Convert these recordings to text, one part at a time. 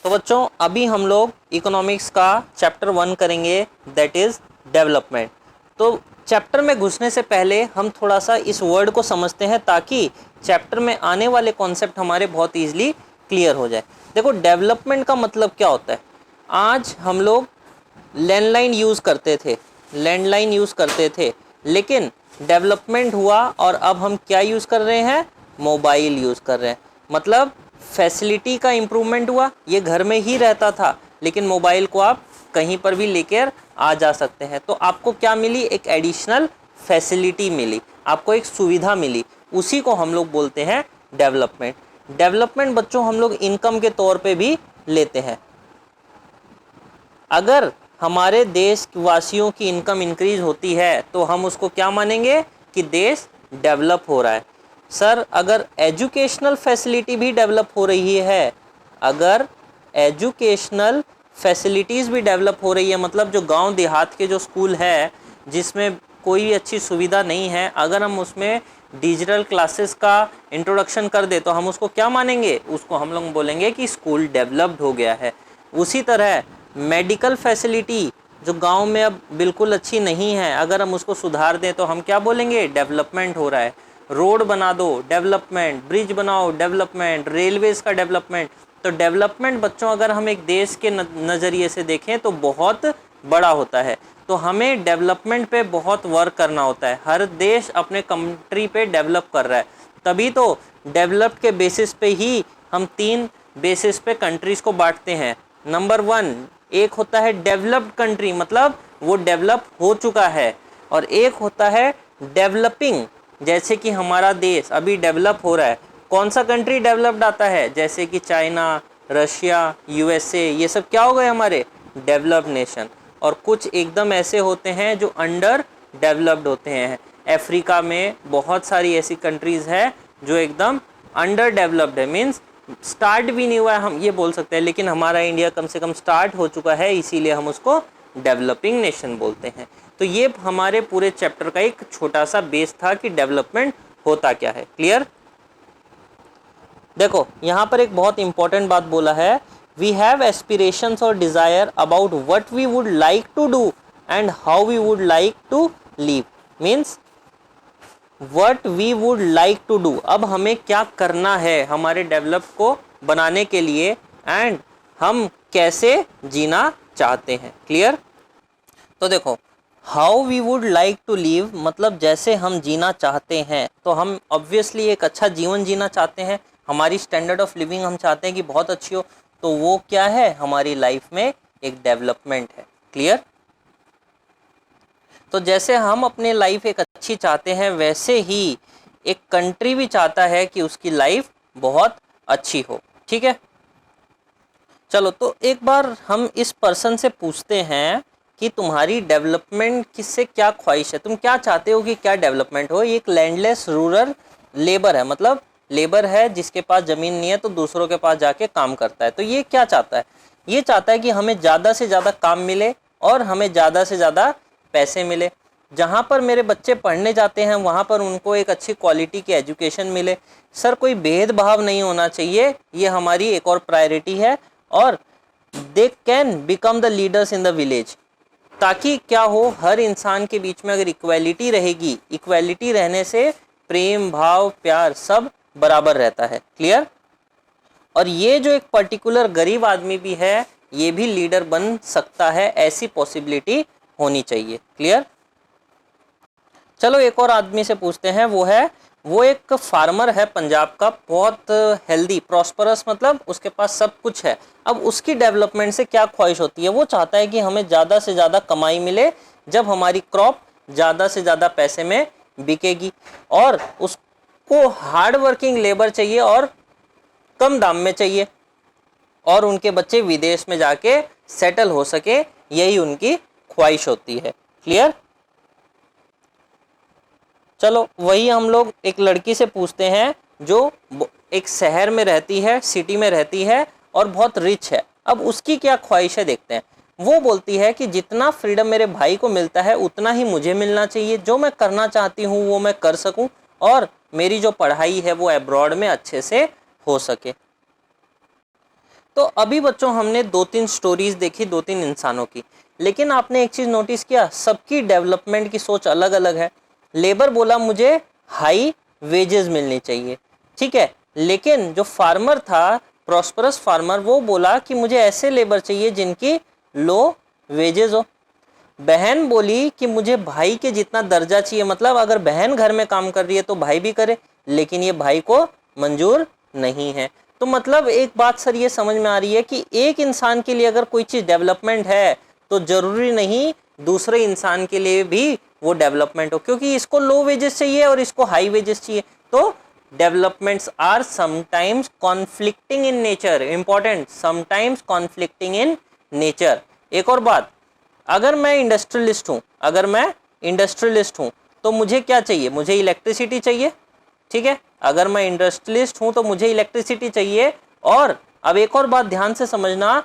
तो बच्चों अभी हम लोग इकोनॉमिक्स का चैप्टर 1 करेंगे, दैट इज डेवलपमेंट। तो चैप्टर में घुसने से पहले हम थोड़ा सा इस वर्ड को समझते हैं ताकि चैप्टर में आने वाले कॉन्सेप्ट हमारे बहुत ईजिली क्लियर हो जाए। देखो डेवलपमेंट का मतलब क्या होता है। आज हम लोग लैंडलाइन यूज़ करते थे, लेकिन डेवलपमेंट हुआ और अब हम क्या यूज़ कर रहे हैं, मोबाइल यूज़ कर रहे हैं। मतलब फैसिलिटी का इम्प्रूवमेंट हुआ, ये घर में ही रहता था लेकिन मोबाइल को आप कहीं पर भी लेकर आ जा सकते हैं। तो आपको क्या मिली, एक एडिशनल फैसिलिटी मिली, आपको एक सुविधा मिली, उसी को हम लोग बोलते हैं डेवलपमेंट। डेवलपमेंट बच्चों हम लोग इनकम के तौर पे भी लेते हैं। अगर हमारे देश वासियों की इनकम इंक्रीज होती है तो हम उसको क्या मानेंगे कि देश डेवलप हो रहा है। सर अगर एजुकेशनल फैसिलिटी भी डेवलप हो रही है, अगर एजुकेशनल फैसिलिटीज़ भी डेवलप हो रही है, मतलब जो गांव देहात के जो स्कूल है जिसमें कोई भी अच्छी सुविधा नहीं है, अगर हम उसमें डिजिटल क्लासेस का इंट्रोडक्शन कर दे तो हम उसको क्या मानेंगे, उसको हम लोग बोलेंगे कि स्कूल डेवलप्ड हो गया है। उसी तरह मेडिकल फैसिलिटी जो गांव में अब बिल्कुल अच्छी नहीं है, अगर हम उसको सुधार दें तो हम क्या बोलेंगे, डेवलपमेंट हो रहा है। रोड बना दो, डेवलपमेंट, ब्रिज बनाओ, डेवलपमेंट, रेलवेज़ का डेवलपमेंट। तो डेवलपमेंट बच्चों अगर हम एक देश के नज़रिए से देखें तो बहुत बड़ा होता है। तो हमें डेवलपमेंट पे बहुत वर्क करना होता है। हर देश अपने कंट्री पे डेवलप कर रहा है, तभी तो डेवलप्ड के बेसिस पे ही हम 3 बेसिस पे कंट्रीज़ को बांटते हैं। नंबर 1 एक होता है डेवलप्ड कंट्री, मतलब वो डेवलप हो चुका है, और एक होता है डेवलपिंग, जैसे कि हमारा देश अभी डेवलप हो रहा है। कौन सा कंट्री डेवलप्ड आता है, जैसे कि चाइना, रशिया, यूएसए, ये सब क्या हो गए हमारे डेवलप्ड नेशन। और कुछ एकदम ऐसे होते हैं जो अंडर डेवलप्ड होते हैं। अफ्रीका में बहुत सारी ऐसी कंट्रीज़ है जो एकदम अंडर डेवलप्ड है, मीन्स स्टार्ट भी नहीं हुआ है हम ये बोल सकते हैं, लेकिन हमारा इंडिया कम से कम स्टार्ट हो चुका है, इसीलिए हम उसको डेवलपिंग नेशन बोलते हैं। तो ये हमारे पूरे चैप्टर का एक छोटा सा बेस था कि डेवलपमेंट होता क्या है। क्लियर। देखो यहाँ पर एक बहुत इंपॉर्टेंट बात बोला है, वी हैव एस्पिरेशंस और desire about what we would like to do and how we would like to live. Means what we would like to do, अब हमें क्या करना है हमारे डेवलप को बनाने के लिए, एंड हम कैसे जीना चाहते हैं। क्लियर। तो देखो how we would like to live मतलब जैसे हम जीना चाहते हैं, तो हम ऑब्वियसली एक अच्छा जीवन जीना चाहते हैं, हमारी स्टैंडर्ड ऑफ लिविंग हम चाहते हैं कि बहुत अच्छी हो, तो वो क्या है, हमारी लाइफ में एक डेवलपमेंट है। क्लियर। तो जैसे हम अपने लाइफ एक अच्छी चाहते हैं, वैसे ही एक कंट्री भी चाहता है कि उसकी लाइफ बहुत अच्छी हो। ठीक है। चलो तो एक बार हम इस पर्सन से पूछते हैं कि तुम्हारी डेवलपमेंट किससे क्या ख्वाहिश है, तुम क्या चाहते हो कि क्या डेवलपमेंट हो। ये एक लैंडलेस रूरल लेबर है, मतलब लेबर है जिसके पास ज़मीन नहीं है तो दूसरों के पास जाके काम करता है। तो ये क्या चाहता है, ये चाहता है कि हमें ज़्यादा से ज़्यादा काम मिले और हमें ज़्यादा से ज़्यादा पैसे मिले। जहाँ पर मेरे बच्चे पढ़ने जाते हैं वहाँ पर उनको एक अच्छी क्वालिटी की एजुकेशन मिले। सर कोई भेदभाव नहीं होना चाहिए, ये हमारी एक और प्रायोरिटी है। और they can become the leaders in the village, ताकि क्या हो, हर इंसान के बीच में अगर इक्वालिटी रहेगी, इक्वालिटी रहने से प्रेम भाव प्यार सब बराबर रहता है। क्लियर। और ये जो एक पर्टिकुलर गरीब आदमी भी है ये भी लीडर बन सकता है, ऐसी पॉसिबिलिटी होनी चाहिए। क्लियर। चलो एक और आदमी से पूछते हैं, वो एक फार्मर है पंजाब का, बहुत हेल्दी प्रॉस्परस, मतलब उसके पास सब कुछ है। अब उसकी डेवलपमेंट से क्या ख्वाहिश होती है, वो चाहता है कि हमें ज़्यादा से ज़्यादा कमाई मिले जब हमारी क्रॉप ज़्यादा से ज़्यादा पैसे में बिकेगी, और उसको हार्ड वर्किंग लेबर चाहिए और कम दाम में चाहिए, और उनके बच्चे विदेश में जाके सेटल हो सके, यही उनकी ख्वाहिश होती है। क्लियर। चलो वही हम लोग एक लड़की से पूछते हैं जो एक शहर में रहती है, सिटी में रहती है और बहुत रिच है। अब उसकी क्या ख्वाहिश है देखते हैं। वो बोलती है कि जितना फ्रीडम मेरे भाई को मिलता है उतना ही मुझे मिलना चाहिए, जो मैं करना चाहती हूँ वो मैं कर सकूँ, और मेरी जो पढ़ाई है वो अब्रॉड में अच्छे से हो सके। तो अभी बच्चों हमने 2-3 स्टोरीज देखी 2-3 इंसानों की, लेकिन आपने एक चीज नोटिस किया, सबकी डेवलपमेंट की सोच अलग अलग है। लेबर बोला मुझे हाई वेजेस मिलनी चाहिए, ठीक है, लेकिन जो फार्मर था, प्रॉस्परस फार्मर, वो बोला कि मुझे ऐसे लेबर चाहिए जिनकी लो वेजेस हो। बहन बोली कि मुझे भाई के जितना दर्जा चाहिए, मतलब अगर बहन घर में काम कर रही है तो भाई भी करे, लेकिन ये भाई को मंजूर नहीं है। तो मतलब एक बात सर ये समझ में आ रही है कि एक इंसान के लिए अगर कोई चीज डेवलपमेंट है तो जरूरी नहीं दूसरे इंसान के लिए भी वो डेवलपमेंट हो, क्योंकि इसको लो वेजेस चाहिए और इसको हाई वेजेस चाहिए। तो developments are sometimes conflicting in nature, important, sometimes conflicting in nature. एक और बात, अगर मैं इंडस्ट्रियलिस्ट हूं तो मुझे क्या चाहिए, मुझे इलेक्ट्रिसिटी चाहिए, ठीक है, अगर मैं इंडस्ट्रियलिस्ट हूं तो मुझे इलेक्ट्रिसिटी चाहिए। और अब एक और बात ध्यान से समझना,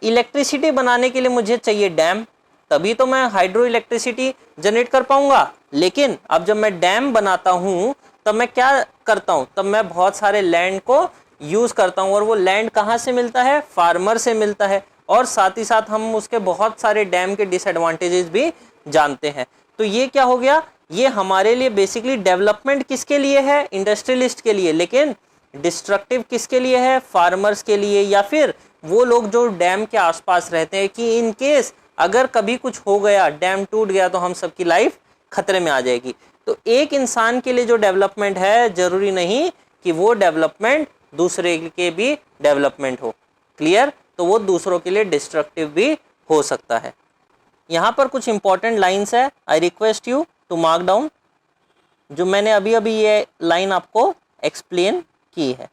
इलेक्ट्रिसिटी बनाने के लिए मुझे चाहिए डैम, तभी तो मैं हाइड्रो इलेक्ट्रिसिटी जनरेट कर पाऊंगा। लेकिन अब जब मैं डैम बनाता हूं तब मैं क्या करता हूं, तब मैं बहुत सारे लैंड को यूज करता हूं, और वो लैंड कहां से मिलता है, फार्मर से मिलता है। और साथ ही साथ हम उसके बहुत सारे डैम के डिसएडवांटेजेस भी जानते हैं। तो ये क्या हो गया, ये हमारे लिए बेसिकली डेवलपमेंट किसके लिए है, इंडस्ट्रियलिस्ट के लिए, लेकिन डिस्ट्रक्टिव किसके लिए है, फार्मर्स के लिए, या फिर वो लोग जो डैम के आसपास रहते हैं कि इन केस अगर कभी कुछ हो गया, डैम टूट गया, तो हम सबकी लाइफ खतरे में आ जाएगी। तो एक इंसान के लिए जो डेवलपमेंट है जरूरी नहीं कि वो डेवलपमेंट दूसरे के भी डेवलपमेंट हो, क्लियर, तो वो दूसरों के लिए डिस्ट्रक्टिव भी हो सकता है। यहाँ पर कुछ इंपॉर्टेंट लाइंस है, I request you to mark down, जो मैंने अभी अभी ये लाइन आपको एक्सप्लेन की है,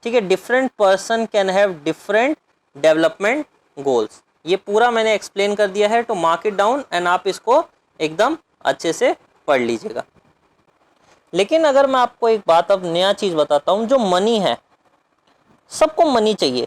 ठीक है। Different person can have different development goals, ये पूरा मैंने एक्सप्लेन कर दिया है, तो मार्क इट डाउन एंड आप इसको एकदम अच्छे से पढ़ लीजिएगा। लेकिन अगर मैं आपको एक बात अब नया चीज बताता हूं, जो मनी है, सबको मनी चाहिए,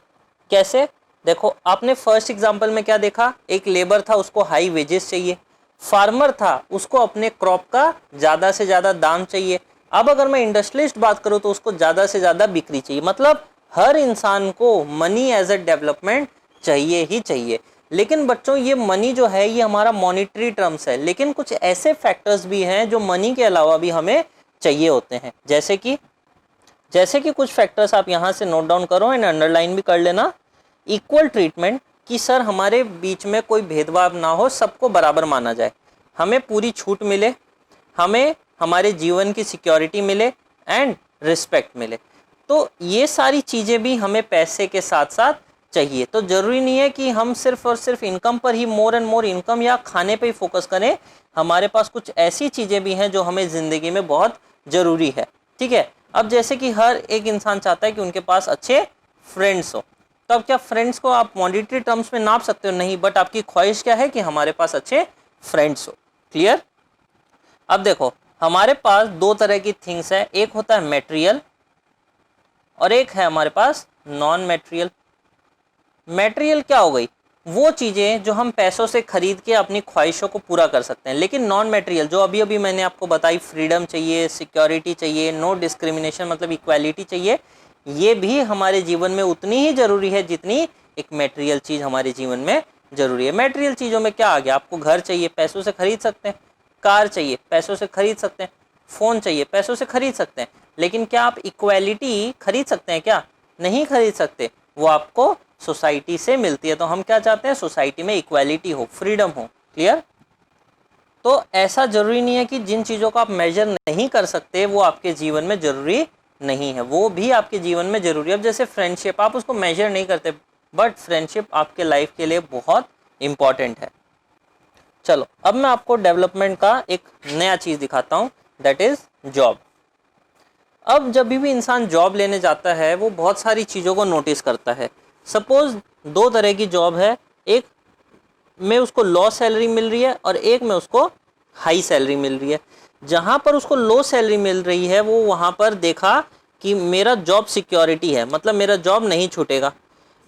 कैसे, देखो आपने फर्स्ट एग्जांपल में क्या देखा, एक लेबर था उसको हाई वेजेस चाहिए, फार्मर था उसको अपने क्रॉप का ज्यादा से ज्यादा दाम चाहिए। अब अगर मैं इंडस्ट्रियलिस्ट बात करूं तो उसको ज्यादा से ज्यादा बिक्री चाहिए, मतलब हर इंसान को मनी एज ए डेवलपमेंट चाहिए ही चाहिए। लेकिन बच्चों ये मनी जो है ये हमारा मॉनिटरी टर्म्स है, लेकिन कुछ ऐसे फैक्टर्स भी हैं जो मनी के अलावा भी हमें चाहिए होते हैं, जैसे कि कुछ फैक्टर्स आप यहाँ से नोट डाउन करो एंड अंडरलाइन भी कर लेना। इक्वल ट्रीटमेंट, कि सर हमारे बीच में कोई भेदभाव ना हो, सबको बराबर माना जाए, हमें पूरी छूट मिले, हमें हमारे जीवन की सिक्योरिटी मिले एंड रिस्पेक्ट मिले। तो ये सारी चीज़ें भी हमें पैसे के साथ साथ चाहिए। तो ज़रूरी नहीं है कि हम सिर्फ और सिर्फ इनकम पर ही, मोर एंड मोर इनकम या खाने पे ही फोकस करें, हमारे पास कुछ ऐसी चीज़ें भी हैं जो हमें ज़िंदगी में बहुत ज़रूरी है, ठीक है। अब जैसे कि हर एक इंसान चाहता है कि उनके पास अच्छे फ्रेंड्स हो, तो अब क्या फ्रेंड्स को आप मॉनिटरी टर्म्स में नाप सकते हो, नहीं, बट आपकी ख्वाहिश क्या है कि हमारे पास अच्छे फ्रेंड्स हो, क्लियर। अब देखो हमारे पास दो तरह की थिंग्स है, एक होता है मेटेरियल और एक है हमारे पास नॉन मेटेरियल। मेटेरियल क्या हो गई, वो चीज़ें जो हम पैसों से खरीद के अपनी ख्वाहिशों को पूरा कर सकते हैं। लेकिन नॉन मेटेरियल जो अभी अभी मैंने आपको बताई, फ्रीडम चाहिए, सिक्योरिटी चाहिए, नो डिस्क्रिमिनेशन मतलब इक्वालिटी चाहिए, ये भी हमारे जीवन में उतनी ही ज़रूरी है जितनी एक मेटेरियल चीज़ हमारे जीवन में ज़रूरी है। मेटेरियल चीज़ों में क्या आ गया, आपको घर चाहिए, पैसों से खरीद सकते हैं, कार चाहिए, पैसों से खरीद सकते हैं, फ़ोन चाहिए, पैसों से खरीद सकते हैं। लेकिन क्या आप इक्वालिटी खरीद सकते हैं, क्या नहीं खरीद सकते, वो आपको सोसाइटी से मिलती है। तो हम क्या चाहते हैं, सोसाइटी में इक्वालिटी हो, फ्रीडम हो, क्लियर। तो ऐसा जरूरी नहीं है कि जिन चीज़ों को आप मेजर नहीं कर सकते वो आपके जीवन में जरूरी नहीं है, वो भी आपके जीवन में जरूरी है। अब जैसे फ्रेंडशिप, आप उसको मेजर नहीं करते, बट फ्रेंडशिप आपके लाइफ के लिए बहुत इंपॉर्टेंट है। चलो अब मैं आपको डेवलपमेंट का एक नया चीज़ दिखाता हूँ, दैट इज़ जॉब। अब जब भी इंसान जॉब लेने जाता है वो बहुत सारी चीज़ों को नोटिस करता है। सपोज दो तरह की जॉब है, एक में उसको लो सैलरी मिल रही है और एक में उसको हाई सैलरी मिल रही है। जहाँ पर उसको लो सैलरी मिल रही है वो वहाँ पर देखा कि मेरा जॉब सिक्योरिटी है, मतलब मेरा जॉब नहीं छूटेगा।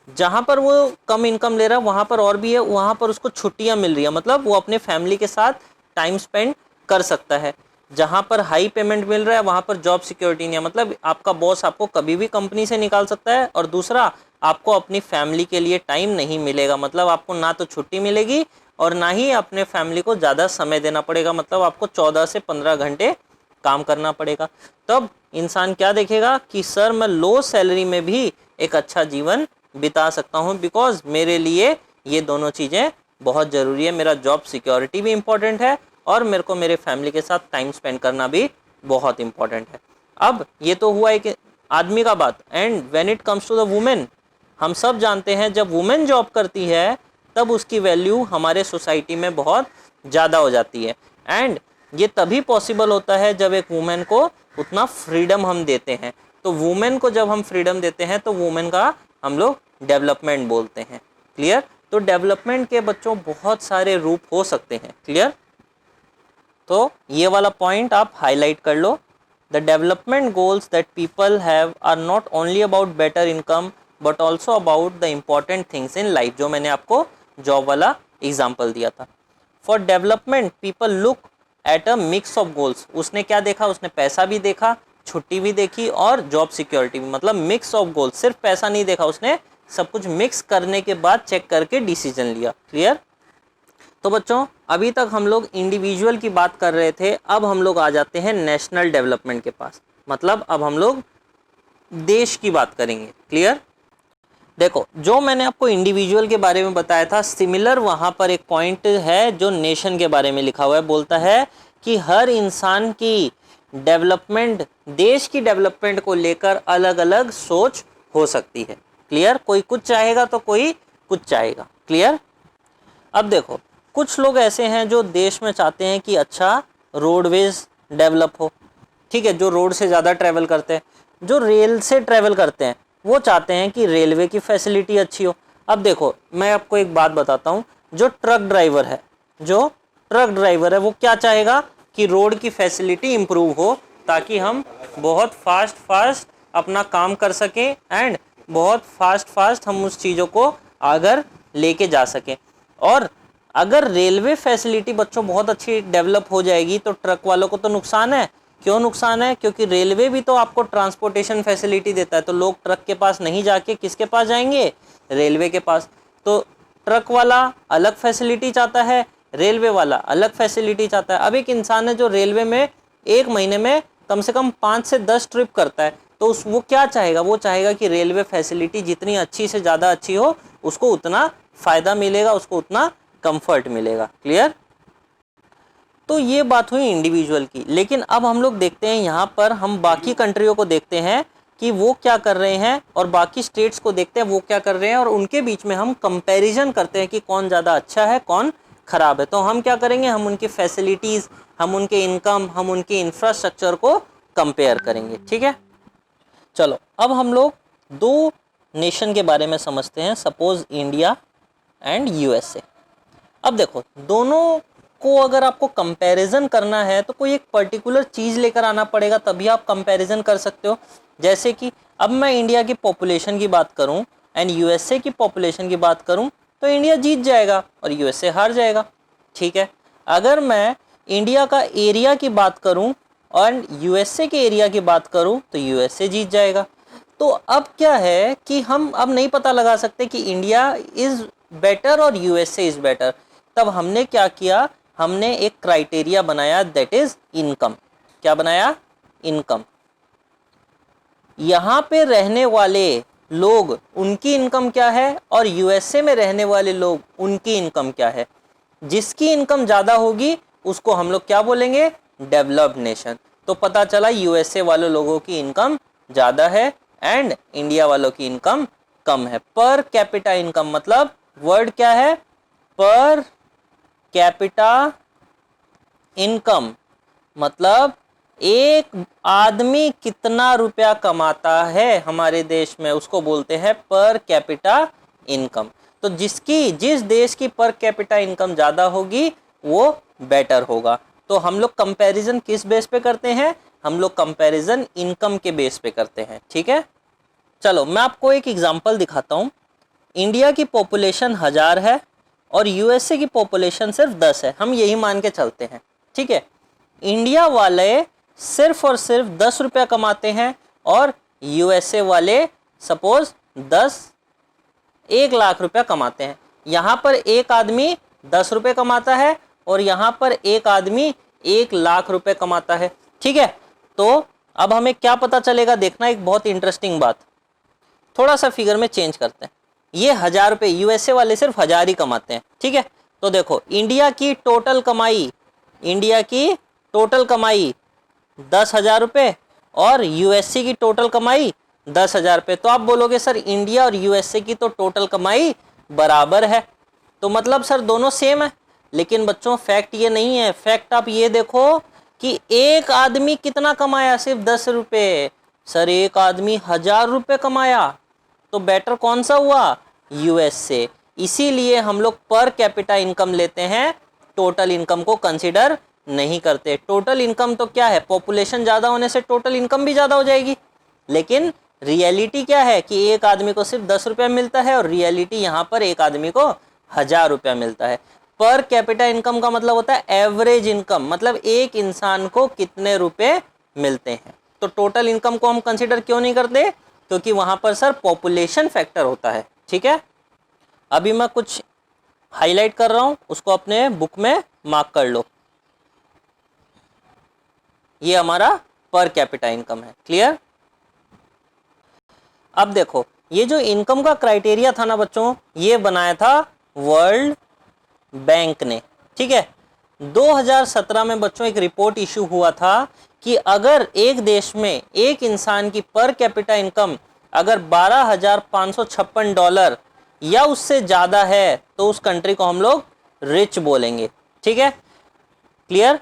जहाँ पर वो कम इनकम ले रहा है वहाँ पर और भी है, वहाँ पर उसको छुट्टियाँ मिल रही है, मतलब वो अपने फैमिली के साथ टाइम स्पेंड कर सकता है। जहाँ पर हाई पेमेंट मिल रहा है वहाँ पर जॉब सिक्योरिटी नहीं है, मतलब आपका बॉस आपको कभी भी कंपनी से निकाल सकता है, और दूसरा आपको अपनी फैमिली के लिए टाइम नहीं मिलेगा। मतलब आपको ना तो छुट्टी मिलेगी और ना ही अपने फैमिली को ज़्यादा समय देना पड़ेगा। मतलब आपको 14 से 15 घंटे काम करना पड़ेगा। तब इंसान क्या देखेगा कि सर मैं लो सैलरी में भी एक अच्छा जीवन बिता सकता हूँ, बिकॉज मेरे लिए ये दोनों चीज़ें बहुत ज़रूरी है। मेरा जॉब सिक्योरिटी भी इम्पोर्टेंट है और मेरे को मेरे फैमिली के साथ टाइम स्पेंड करना भी बहुत इम्पोर्टेंट है। अब ये तो हुआ एक आदमी का बात। And when it comes to the women, हम सब जानते हैं जब वुमेन जॉब करती है तब उसकी वैल्यू हमारे सोसाइटी में बहुत ज़्यादा हो जाती है। एंड ये तभी पॉसिबल होता है जब एक वुमेन को उतना फ्रीडम हम देते हैं। तो वुमेन को जब हम फ्रीडम देते हैं तो वुमेन का हम लोग डेवलपमेंट बोलते हैं। क्लियर? तो डेवलपमेंट के बच्चों बहुत सारे रूप हो सकते हैं। क्लियर? तो ये वाला पॉइंट आप हाईलाइट कर लो। The development goals that people have are not only about better income but also about the important things in life, जो मैंने आपको जॉब वाला एग्जाम्पल दिया था। For development people look at a mix of goals. उसने क्या देखा? उसने पैसा भी देखा, छुट्टी भी देखी और जॉब सिक्योरिटी भी। मतलब मिक्स ऑफ गोल्स, सिर्फ पैसा नहीं देखा उसने, सब कुछ मिक्स करने के बाद चेक करके डिसीजन लिया। क्लियर? तो बच्चों अभी तक हम लोग इंडिविजुअल की बात कर रहे थे, अब हम लोग आ जाते हैं नेशनल डेवलपमेंट के पास। मतलब अब हम लोग देश की बात करेंगे। क्लियर? देखो, जो मैंने आपको इंडिविजुअल के बारे में बताया था, सिमिलर वहाँ पर एक पॉइंट है जो नेशन के बारे में लिखा हुआ है। बोलता है कि हर इंसान की डेवलपमेंट, देश की डेवलपमेंट को लेकर अलग अलग सोच हो सकती है। क्लियर? कोई कुछ चाहेगा तो कोई कुछ चाहेगा। क्लियर? अब देखो, कुछ लोग ऐसे हैं जो देश में चाहते हैं कि अच्छा रोडवेज डेवलप हो। ठीक है, जो रोड से ज़्यादा ट्रैवल करते हैं, जो रेल से ट्रैवल करते हैं, वो चाहते हैं कि रेलवे की फैसिलिटी अच्छी हो। अब देखो, मैं आपको एक बात बताता हूँ, जो ट्रक ड्राइवर है वो क्या चाहेगा कि रोड की फैसिलिटी इम्प्रूव हो, ताकि हम बहुत फास्ट अपना काम कर सकें एंड बहुत फास्ट हम उस चीज़ों को आगे लेके जा सकें। और अगर रेलवे फैसिलिटी बच्चों बहुत अच्छी डेवलप हो जाएगी तो ट्रक वालों को तो नुकसान है। क्यों नुकसान है? क्योंकि रेलवे भी तो आपको ट्रांसपोर्टेशन फैसिलिटी देता है, तो लोग ट्रक के पास नहीं जाके किसके पास जाएंगे? रेलवे के पास। तो ट्रक वाला अलग फैसिलिटी चाहता है, रेलवे वाला अलग फैसिलिटी चाहता है। अब एक इंसान है जो रेलवे में एक महीने में कम से कम 5 से 10 ट्रिप करता है, तो वो क्या चाहेगा? वो चाहेगा कि रेलवे फैसिलिटी जितनी अच्छी से ज़्यादा अच्छी हो, उसको उतना फ़ायदा मिलेगा, उसको उतना कंफर्ट मिलेगा। क्लियर? तो ये बात हुई इंडिविजुअल की। लेकिन अब हम लोग देखते हैं यहाँ पर, हम बाकी कंट्रियों को देखते हैं कि वो क्या कर रहे हैं और बाकी स्टेट्स को देखते हैं वो क्या कर रहे हैं, और उनके बीच में हम कंपैरिजन करते हैं कि कौन ज़्यादा अच्छा है, कौन ख़राब है। तो हम क्या करेंगे? हम उनकी फैसिलिटीज़, हम उनके इनकम, हम उनके इंफ्रास्ट्रक्चर को कंपेयर करेंगे। ठीक है, चलो अब हम लोग दो नेशन के बारे में समझते हैं, सपोज इंडिया एंड यूएसए। अब देखो, दोनों को अगर आपको कंपैरिजन करना है तो कोई एक पर्टिकुलर चीज़ लेकर आना पड़ेगा, तभी आप कंपैरिजन कर सकते हो। जैसे कि अब मैं इंडिया की पॉपुलेशन की बात करूं एंड यूएसए की पॉपुलेशन की बात करूं तो इंडिया जीत जाएगा और यूएसए हार जाएगा। ठीक है, अगर मैं इंडिया का एरिया की बात करूं और यूएसए के एरिया की बात करूं तो यूएसए जीत जाएगा। तो अब क्या है कि हम अब नहीं पता लगा सकते कि इंडिया इज़ बेटर और यूएसए इज़ बेटर। तब हमने क्या किया? हमने एक क्राइटेरिया बनाया, दैट इज इनकम। क्या बनाया? इनकम। यहाँ पे रहने वाले लोग, उनकी इनकम क्या है और यूएसए में रहने वाले लोग, उनकी इनकम क्या है। जिसकी इनकम ज़्यादा होगी उसको हम लोग क्या बोलेंगे? Developed nation. तो पता चला यूएसए वाले लोगों की इनकम ज़्यादा है एंड इंडिया वालों की इनकम कम है। पर कैपिटा इनकम, मतलब वर्ड क्या है? पर कैपिटा इनकम, मतलब एक आदमी कितना रुपया कमाता है हमारे देश में, उसको बोलते हैं पर कैपिटा इनकम। तो जिस देश की पर कैपिटा इनकम ज़्यादा होगी वो बेटर होगा। तो हम लोग कंपैरिजन किस बेस पे करते हैं? हम लोग कंपैरिजन इनकम के बेस पे करते हैं। ठीक है, चलो मैं आपको एक एग्जांपल दिखाता हूँ। इंडिया की पॉपुलेशन 1000 है और यूएसए की पॉपुलेशन सिर्फ 10 है। हम यही मान के चलते हैं। ठीक है, इंडिया वाले सिर्फ और सिर्फ 10 रुपया कमाते हैं और यूएसए वाले सपोज 10 1 लाख रुपया कमाते हैं। यहाँ पर एक आदमी 10 रुपये कमाता है और यहाँ पर एक आदमी 1 लाख रुपए कमाता है। ठीक है, तो अब हमें क्या पता चलेगा, देखना एक बहुत इंटरेस्टिंग बात। थोड़ा सा फिगर में चेंज करते हैं। ये 1000 रुपये, यूएसए वाले सिर्फ 1000 ही कमाते हैं। ठीक है, तो देखो इंडिया की टोटल कमाई 10,000 रुपये और यूएसए की टोटल कमाई 10,000 रुपये। तो आप बोलोगे सर इंडिया और यूएसए की तो टोटल कमाई बराबर है, तो मतलब सर दोनों सेम है। लेकिन बच्चों फैक्ट ये नहीं है। फैक्ट आप ये देखो कि एक आदमी कितना कमाया, सिर्फ 10 रुपये। सर एक आदमी 1000 रुपये कमाया, तो बेटर कौन सा हुआ, यूएसए। इसीलिए हम लोग पर कैपिटा इनकम लेते हैं, टोटल इनकम को कंसीडर नहीं करते। टोटल इनकम तो क्या है, पॉपुलेशन ज़्यादा होने से टोटल इनकम भी ज़्यादा हो जाएगी, लेकिन रियलिटी क्या है कि एक आदमी को सिर्फ 10 रुपया मिलता है और रियलिटी यहाँ पर एक आदमी को 1000 रुपया मिलता है। पर कैपिटा इनकम का मतलब होता है एवरेज इनकम, मतलब एक इंसान को कितने रुपए मिलते हैं। तो टोटल इनकम को हम कंसीडर क्यों नहीं करते, क्योंकि वहां पर सर पॉपुलेशन फैक्टर होता है। ठीक है, अभी मैं कुछ हाईलाइट कर रहा हूं, उसको अपने बुक में मार्क कर लो। ये हमारा पर कैपिटा इनकम है। क्लियर। अब देखो ये जो इनकम का क्राइटेरिया था ना बच्चों, ये बनाया था वर्ल्ड बैंक ने। ठीक है, 2017 में बच्चों एक रिपोर्ट इशू हुआ था कि अगर एक देश में एक इंसान की पर कैपिटा इनकम अगर $12,556 या उससे ज़्यादा है तो उस कंट्री को हम लोग रिच बोलेंगे। ठीक है, क्लियर।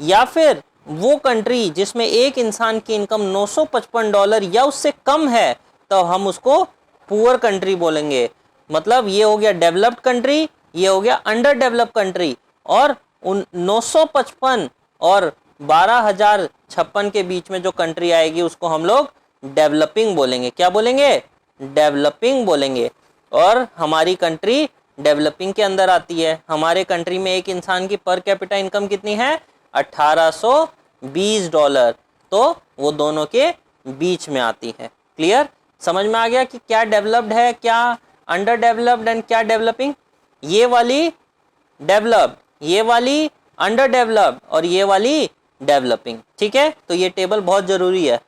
या फिर वो कंट्री जिसमें एक इंसान की इनकम $955 या उससे कम है तो हम उसको पुअर कंट्री बोलेंगे। मतलब ये हो गया डेवलप्ड कंट्री, ये हो गया अंडर डेवलप्ड कंट्री, और उन 955 और 12,056 के बीच में जो कंट्री आएगी उसको हम लोग डेवलपिंग बोलेंगे। क्या बोलेंगे, डेवलपिंग बोलेंगे। और हमारी कंट्री डेवलपिंग के अंदर आती है। हमारे कंट्री में एक इंसान की पर कैपिटा इनकम कितनी है, $1820, तो वो दोनों के बीच में आती है। क्लियर, समझ में आ गया कि क्या डेवलप्ड है, क्या अंडर डेवलप्ड एंड क्या डेवलपिंग। ये वाली डेवलप्ड, ये वाली अंडर डेवलप्ड और ये वाली डेवलपिंग। ठीक है, तो ये टेबल बहुत जरूरी है।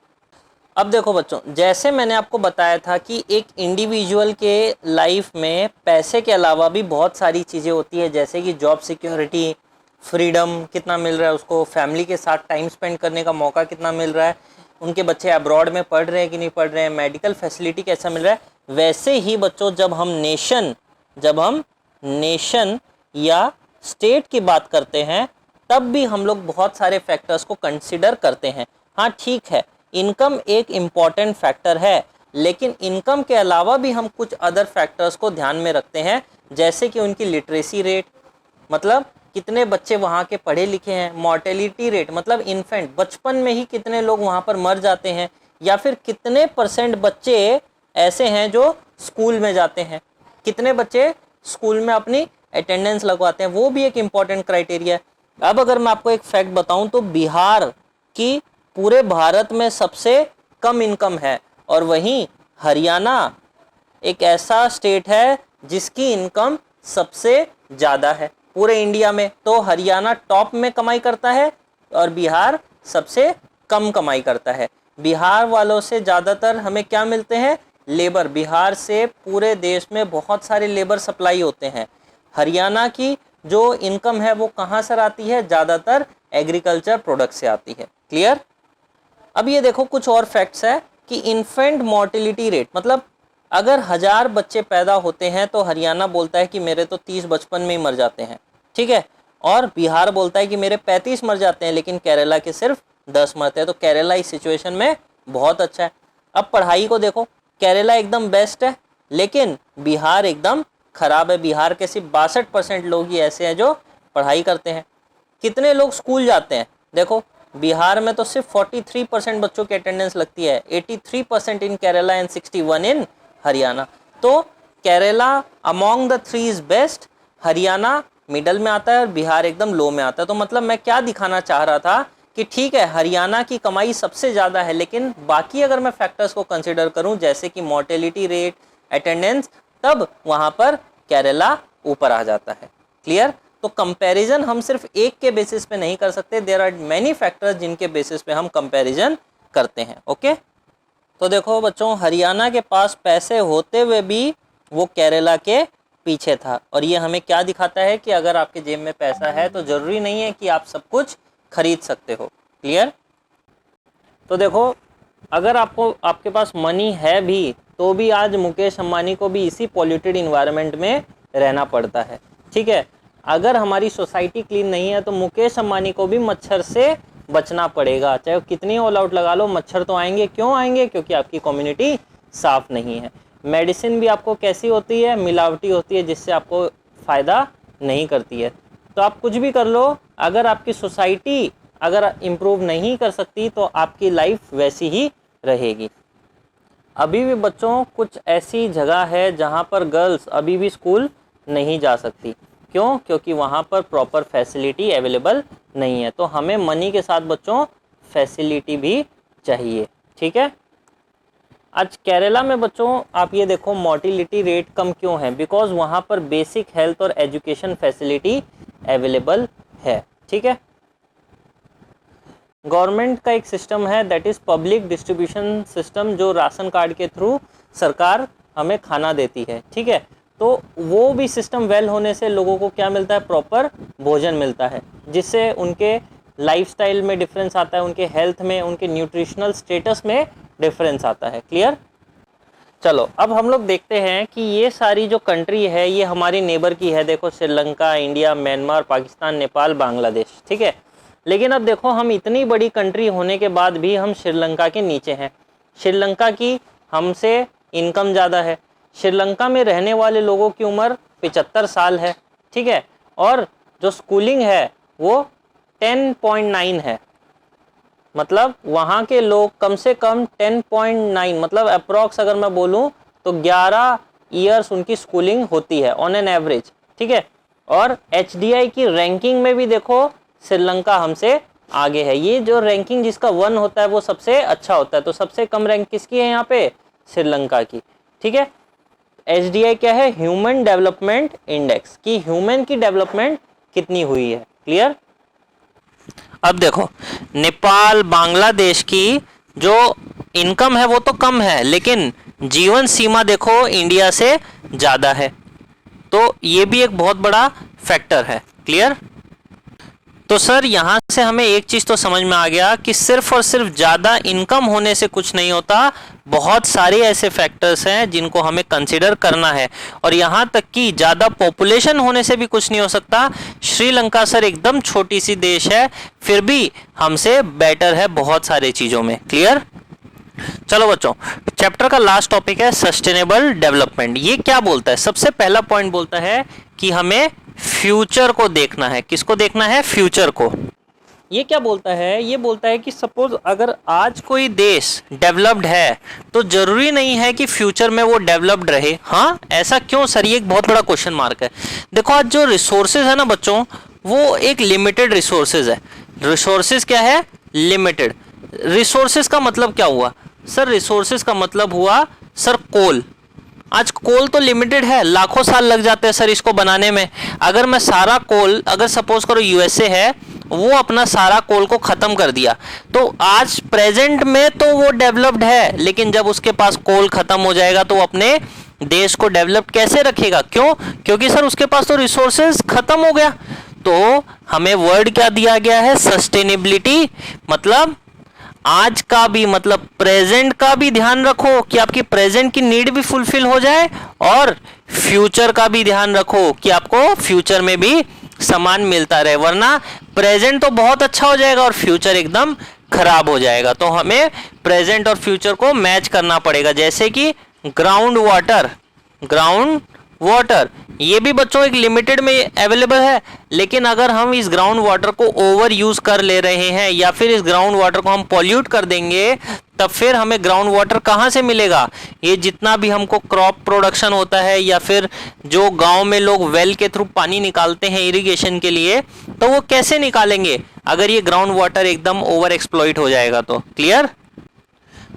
अब देखो बच्चों, जैसे मैंने आपको बताया था कि एक इंडिविजुअल के लाइफ में पैसे के अलावा भी बहुत सारी चीज़ें होती है, जैसे कि जॉब सिक्योरिटी, फ्रीडम कितना मिल रहा है उसको, फैमिली के साथ टाइम स्पेंड करने का मौका कितना मिल रहा है, उनके बच्चे अब्रॉड में पढ़ रहे हैं कि नहीं पढ़ रहे हैं, मेडिकल फैसिलिटी कैसा मिल रहा है। वैसे ही बच्चों जब हम नेशन या स्टेट की बात करते हैं तब भी हम लोग बहुत सारे फैक्टर्स को कंसिडर करते हैं। हाँ ठीक है, इनकम एक इम्पॉर्टेंट फैक्टर है, लेकिन इनकम के अलावा भी हम कुछ अदर फैक्टर्स को ध्यान में रखते हैं, जैसे कि उनकी लिटरेसी रेट, मतलब कितने बच्चे वहाँ के पढ़े लिखे हैं, मॉर्टेलिटी रेट मतलब इन्फेंट, बचपन में ही कितने लोग वहाँ पर मर जाते हैं, या फिर कितने % बच्चे ऐसे हैं जो स्कूल में जाते हैं, कितने बच्चे स्कूल में अपनी अटेंडेंस लगवाते हैं, वो भी एक इम्पॉर्टेंट क्राइटेरिया है। अब अगर मैं आपको एक फैक्ट बताऊं तो बिहार की पूरे भारत में सबसे कम इनकम है, और वहीं हरियाणा एक ऐसा स्टेट है जिसकी इनकम सबसे ज़्यादा है पूरे इंडिया में। तो हरियाणा टॉप में कमाई करता है और बिहार सबसे कम कमाई करता है। बिहार वालों से ज़्यादातर हमें क्या मिलते हैं, लेबर। बिहार से पूरे देश में बहुत सारे लेबर सप्लाई होते हैं। हरियाणा की जो इनकम है वो कहाँ से आती है, ज़्यादातर एग्रीकल्चर प्रोडक्ट से आती है। क्लियर। अब ये देखो कुछ और फैक्ट्स है कि इन्फेंट मॉर्टेलिटी रेट, मतलब अगर 1000 बच्चे पैदा होते हैं तो हरियाणा बोलता है कि मेरे तो 30 बचपन में ही मर जाते हैं। ठीक है, और बिहार बोलता है कि मेरे 35 मर जाते हैं, लेकिन केरला के सिर्फ 10 मरते हैं। तो केरला इस सिचुएशन में बहुत अच्छा है। अब पढ़ाई को देखो, केरला एकदम बेस्ट है लेकिन बिहार एकदम खराब है। बिहार के सिर्फ 62% लोग ही ऐसे हैं जो पढ़ाई करते हैं। कितने लोग स्कूल जाते हैं, देखो बिहार में तो सिर्फ 43% बच्चों की अटेंडेंस लगती है, 83% इन केरला एंड 61 इन हरियाणा। तो Kerala among the 3 is best, Haryana middle में आता है और बिहार एकदम लो में आता है। तो मतलब मैं क्या दिखाना चाह रहा था कि ठीक है हरियाणा की कमाई सबसे ज़्यादा है, लेकिन बाकी अगर मैं फैक्टर्स को कंसिडर करूं जैसे कि मॉर्टेलिटी रेट, अटेंडेंस, तब वहां पर केरला ऊपर आ जाता है। क्लियर? तो कंपैरिजन हम सिर्फ एक के बेसिस पे नहीं कर सकते, देयर आर मेनी फैक्टर्स जिनके बेसिस पे हम कंपैरिजन करते हैं। ओके, तो देखो बच्चों, हरियाणा के पास पैसे होते हुए भी वो केरला के पीछे था, और ये हमें क्या दिखाता है कि अगर आपके जेब में पैसा है तो जरूरी नहीं है कि आप सब कुछ खरीद सकते हो। क्लियर? तो देखो, अगर आपके पास मनी है भी तो भी आज मुकेश अंबानी को भी इसी पॉल्यूटेड इन्वायरमेंट में रहना पड़ता है। ठीक है, अगर हमारी सोसाइटी क्लीन नहीं है तो मुकेश अंबानी को भी मच्छर से बचना पड़ेगा, चाहे वो कितनी ऑल आउट लगा लो, मच्छर तो आएंगे। क्यों आएंगे? क्योंकि आपकी कम्युनिटी साफ नहीं है। मेडिसिन भी आपको कैसी होती है? मिलावटी होती है, जिससे आपको फ़ायदा नहीं करती है। तो आप कुछ भी कर लो, अगर आपकी सोसाइटी अगर इम्प्रूव नहीं कर सकती तो आपकी लाइफ वैसी ही रहेगी। अभी भी बच्चों कुछ ऐसी जगह है जहाँ पर गर्ल्स अभी भी स्कूल नहीं जा सकती। क्यों? क्योंकि वहाँ पर प्रॉपर फैसिलिटी अवेलेबल नहीं है। तो हमें मनी के साथ बच्चों फैसिलिटी भी चाहिए। ठीक है, आज केरला में बच्चों आप ये देखो, मोर्टिलिटी रेट कम क्यों है? बिकॉज वहाँ पर बेसिक हेल्थ और एजुकेशन फैसिलिटी अवेलेबल है। ठीक है, गवर्नमेंट का एक सिस्टम है that is public distribution system, जो राशन कार्ड के थ्रू सरकार हमें खाना देती है। ठीक है, तो वो भी सिस्टम वेल होने से लोगों को क्या मिलता है? प्रॉपर भोजन मिलता है, जिससे उनके लाइफस्टाइल में डिफरेंस आता है, उनके हेल्थ में, उनके न्यूट्रिशनल स्टेटस में डिफरेंस आता है। क्लियर? चलो अब हम लोग देखते हैं कि ये सारी जो कंट्री है ये हमारी नेबर की है। देखो, श्रीलंका, इंडिया, म्यांमार, पाकिस्तान, नेपाल, बांग्लादेश। ठीक है, लेकिन अब देखो, हम इतनी बड़ी कंट्री होने के बाद भी हम श्रीलंका के नीचे हैं। श्रीलंका की हमसे इनकम ज़्यादा है। श्रीलंका में रहने वाले लोगों की उम्र 75 साल है। ठीक है, और जो स्कूलिंग है वो 10.9 है। मतलब वहाँ के लोग कम से कम 10.9, मतलब अप्रॉक्स अगर मैं बोलूँ तो 11 ईयर्स उनकी स्कूलिंग होती है ऑन एन एवरेज। ठीक है, और HDI की रैंकिंग में भी देखो श्रीलंका हमसे आगे है। ये जो रैंकिंग जिसका 1 होता है वो सबसे अच्छा होता है, तो सबसे कम रैंक किसकी है यहाँ पे? श्रीलंका की। ठीक है, HDI क्या है? ह्यूमन डेवलपमेंट इंडेक्स, की ह्यूमन की डेवलपमेंट कितनी हुई है। क्लियर? अब देखो, नेपाल, बांग्लादेश की जो इनकम है वो तो कम है, लेकिन जीवन सीमा देखो इंडिया से ज़्यादा है, तो ये भी एक बहुत बड़ा फैक्टर है। क्लियर? तो सर यहाँ से हमें एक चीज़ तो समझ में आ गया कि सिर्फ और सिर्फ ज़्यादा इनकम होने से कुछ नहीं होता, बहुत सारे ऐसे फैक्टर्स हैं जिनको हमें कंसिडर करना है, और यहाँ तक कि ज़्यादा पॉपुलेशन होने से भी कुछ नहीं हो सकता। श्रीलंका सर एकदम छोटी सी देश है, फिर भी हमसे बेटर है बहुत सारे चीज़ों में। क्लियर? चलो बच्चों, चैप्टर का लास्ट टॉपिक है सस्टेनेबल डेवलपमेंट। ये क्या बोलता है? सबसे पहला पॉइंट बोलता है कि हमें फ्यूचर को देखना है। किसको देखना है? फ्यूचर को। ये क्या बोलता है? ये बोलता है कि सपोज अगर आज कोई देश डेवलप्ड है तो जरूरी नहीं है कि फ्यूचर में वो डेवलप्ड रहे। हाँ, ऐसा क्यों सर? ये एक बहुत बड़ा क्वेश्चन मार्क है। देखो, आज जो रिसोर्सेज है ना बच्चों, वो एक लिमिटेड रिसोर्सेज है। रिसोर्सेज क्या है? लिमिटेड। रिसोर्सेज का मतलब क्या हुआ सर? रिसोर्सेज का मतलब हुआ सर कोल। आज कोल तो लिमिटेड है, लाखों साल लग जाते हैं सर इसको बनाने में। अगर मैं सारा कोल, अगर सपोज करो USA है, वो अपना सारा कोल को खत्म कर दिया, तो आज प्रेजेंट में तो वो डेवलप्ड है, लेकिन जब उसके पास कोल खत्म हो जाएगा तो वो अपने देश को डेवलप कैसे रखेगा? क्यों? क्योंकि सर उसके पास तो रिसोर्सेज खत्म हो गया। तो हमें वर्ड क्या दिया गया है? सस्टेनेबिलिटी। मतलब आज का भी, मतलब प्रेजेंट का भी ध्यान रखो कि आपकी प्रेजेंट की नीड भी फुलफिल हो जाए, और फ्यूचर का भी ध्यान रखो कि आपको फ्यूचर में भी सामान मिलता रहे, वरना प्रेजेंट तो बहुत अच्छा हो जाएगा और फ्यूचर एकदम खराब हो जाएगा। तो हमें प्रेजेंट और फ्यूचर को मैच करना पड़ेगा। जैसे कि ग्राउंड वाटर ये भी बच्चों एक लिमिटेड में अवेलेबल है, लेकिन अगर हम इस ग्राउंड वाटर को ओवर यूज कर ले रहे हैं या फिर इस ग्राउंड वाटर को हम पॉल्यूट कर देंगे, तब फिर हमें ग्राउंड वाटर कहाँ से मिलेगा? ये जितना भी हमको क्रॉप प्रोडक्शन होता है या फिर जो गांव में लोग वेल के थ्रू पानी निकालते हैं इरिगेशन के लिए, तो वो कैसे निकालेंगे अगर ये ग्राउंड वाटर एकदम ओवर एक्सप्लॉइट हो जाएगा तो। क्लियर?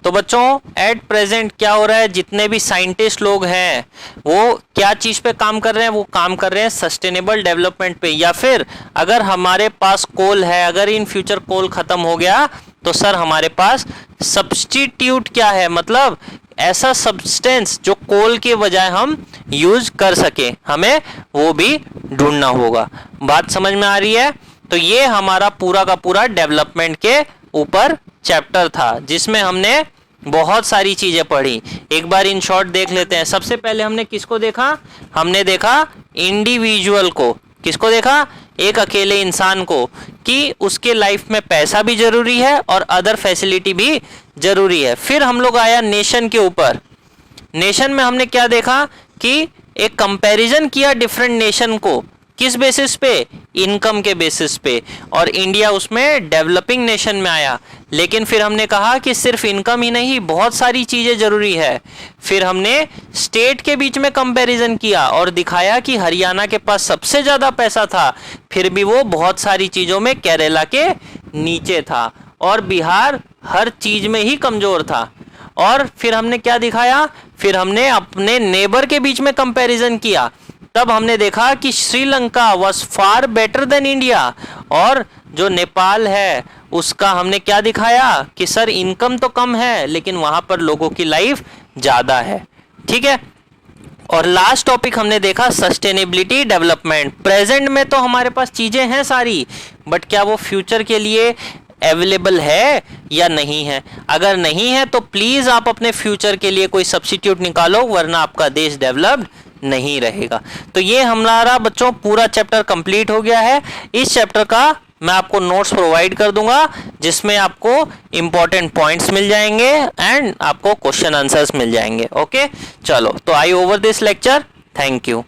तो बच्चों एट प्रेजेंट क्या हो रहा है, जितने भी साइंटिस्ट लोग हैं वो क्या चीज पे काम कर रहे हैं, वो काम कर रहे हैं सस्टेनेबल डेवलपमेंट पे। या फिर अगर हमारे पास कोल है, अगर इन फ्यूचर कोल खत्म हो गया तो सर हमारे पास सब्स्टिट्यूट क्या है, मतलब ऐसा सब्सटेंस जो कोल के बजाय हम यूज कर सके, हमें वो भी ढूंढना होगा। बात समझ में आ रही है? तो ये हमारा पूरा का पूरा डेवलपमेंट के ऊपर चैप्टर था, जिसमें हमने बहुत सारी चीजें पढ़ी। एक बार इन शॉर्ट देख लेते हैं। सबसे पहले हमने किसको देखा? हमने देखा इंडिविजुअल को। किसको देखा? एक अकेले इंसान को, कि उसके लाइफ में पैसा भी जरूरी है और अदर फैसिलिटी भी जरूरी है। फिर हम लोग आया नेशन के ऊपर। नेशन में हमने क्या देखा कि एक कंपैरिजन किया डिफरेंट नेशन को, किस बेसिस पे? इनकम के बेसिस पे, और इंडिया उसमें डेवलपिंग नेशन में आया। लेकिन फिर हमने कहा कि सिर्फ इनकम ही नहीं, बहुत सारी चीजें जरूरी है। फिर हमने स्टेट के बीच में कंपैरिजन किया और दिखाया कि हरियाणा के पास सबसे ज्यादा पैसा था, फिर भी वो बहुत सारी चीजों में केरला के नीचे था, और बिहार हर चीज में ही कमजोर था। और फिर हमने क्या दिखाया? फिर हमने अपने नेबर के बीच में कंपैरिजन किया। तब हमने देखा कि Sri Lanka was far better than India, और जो नेपाल है उसका हमने क्या दिखाया कि सर इनकम तो कम है लेकिन वहां पर लोगों की लाइफ ज्यादा है। ठीक है। और लास्ट टॉपिक हमने देखा सस्टेनेबिलिटी डेवलपमेंट। प्रेजेंट में तो हमारे पास चीजें हैं सारी, बट क्या वो फ्यूचर के लिए अवेलेबल है या नहीं है? अगर नहीं है तो प्लीज आप अपने फ्यूचर के लिए कोई सब्स्टिट्यूट निकालो, वरना आपका देश डेवलप्ड नहीं रहेगा। तो ये हमारा बच्चों पूरा चैप्टर कंप्लीट हो गया है। इस चैप्टर का मैं आपको नोट्स प्रोवाइड कर दूंगा, जिसमें आपको इंपॉर्टेंट पॉइंट्स मिल जाएंगे एंड आपको क्वेश्चन आंसर्स मिल जाएंगे। ओके, चलो तो आई over this lecture. Thank you.